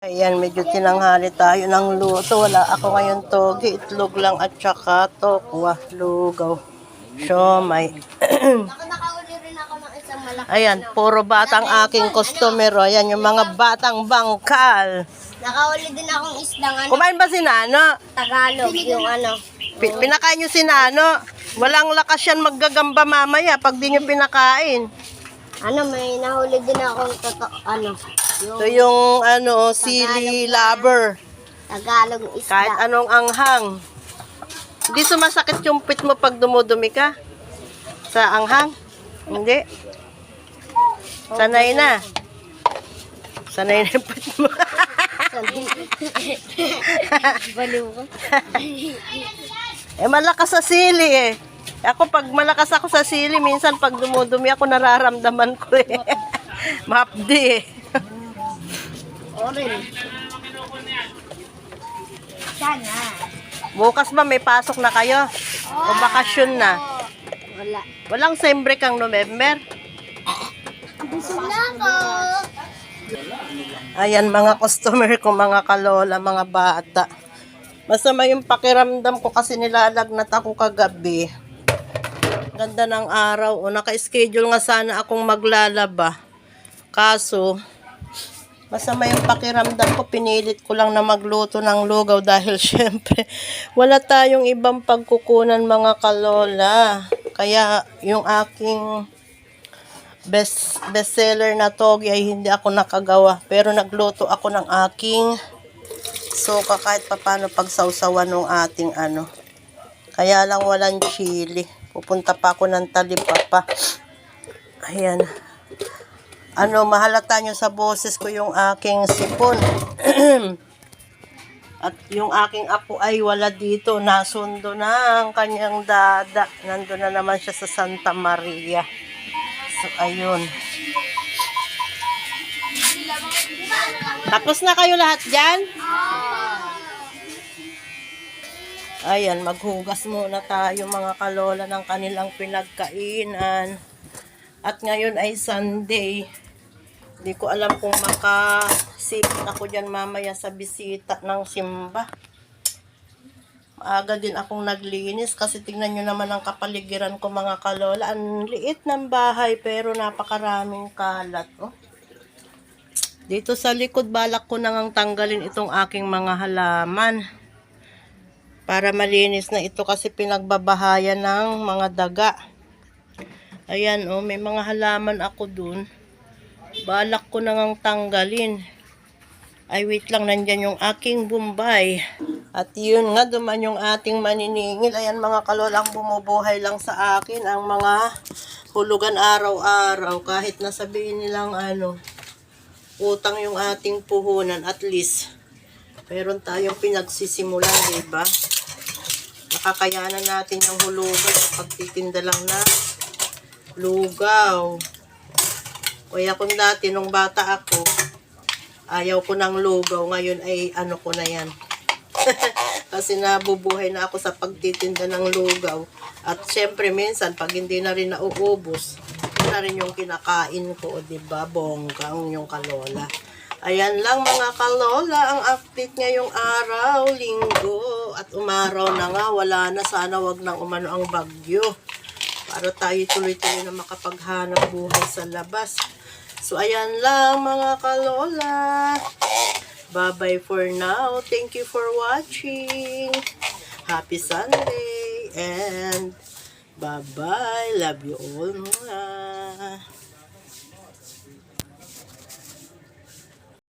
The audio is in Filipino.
Ayan, medyo tinanghali tayo ng luto. Wala ako ngayon togi, itlog lang at saka tokwa, lugaw, siomay. Nakauli rin ako ng isang malaki. Ayan, puro batang aking customer. Ayan, yung mga batang bangkal. Nakauli din akong isdang Kumain ba si Nano? Tagalog, yung Pinakain nyo si Nano. Walang lakas yan maggagamba mamaya pag di nyo pinakain. may nahuli din akong Ito yung sili lover. Tagalog isda. Kahit anong anghang. Hindi sumasakit yung pit mo pag dumudumi ka? Sa anghang? Hindi. Sanay na. Sanay na yung pit mo. Baliw ko. Malakas sa sili eh. Ako pag malakas ako sa sili, minsan pag dumudumi ako nararamdaman ko eh. Mapdi eh. Orin. Sana. Bukas ba may pasok na kayo? O bakasyon na? Wala. Walang sembre kang November? Busog na ako. Ayan mga customer ko, mga kalola, mga bata. Masama yung pakiramdam ko kasi nilalagnat ako kagabi. Ganda ng araw. O naka-schedule nga sana akong maglalaba. Kaso, masama yung pakiramdam ko. Pinilit ko lang na magluto ng lugaw dahil syempre wala tayong ibang pagkukunan mga kalola. Kaya yung aking bestseller na togi ay hindi ako nakagawa. Pero nagluto ako ng aking suka kahit papano pagsawsawan ng ating Kaya lang walang chili. Pupunta pa ako ng Talipapa. Ayan. Mahalata nyo sa boses ko yung aking sipon. At yung aking apo ay wala dito. Nasundo na ang kanyang dada. Nandun na naman siya sa Santa Maria. So, ayun. Tapos na kayo lahat dyan? Ayan, maghugas muna tayo mga kalola ng kanilang pinagkainan. At ngayon ay Sunday. Hindi ko alam kung makasipit ako dyan mamaya sa bisita ng simba. Maaga din akong naglinis kasi tingnan nyo naman ang kapaligiran ko mga kalola. Ang liit ng bahay pero napakaraming kalat. Oh. Dito sa likod balak ko nang tanggalin itong aking mga halaman. Para malinis na ito kasi pinagbabahayan ng mga daga. Ayan may mga halaman ako dun. Balak ko nang tanggalin. Ay wait lang, nandyan yung aking Bombay. At yun nga, duman yung ating maniningil. Ayan mga kalolang bumubuhay lang sa akin ang mga hulugan araw-araw. Kahit nasabihin nilang utang yung ating puhunan, at least meron tayong pinagsisimulan, diba? Nakakayanan natin yung hulugan sa pagtitinda lang na lugaw. Kaya kung dati nung bata ako, ayaw ko ng lugaw, ngayon ay ko na yan. Kasi nabubuhay na ako sa pagtitinda ng lugaw. At syempre minsan pag hindi na rin nauubos, na rin yung kinakain ko, diba? Bonggang yung kalola. Ayan lang mga kalola, ang update ngayong araw, linggo. At umaraw na nga, wala na. Sana wag nang umano ang bagyo. Para tayo tuloy-tuloy na makapaghanap buhay sa labas. So ayan lang mga kalola. Bye-bye for now. Thank you for watching. Happy Sunday. And bye-bye. Love you all.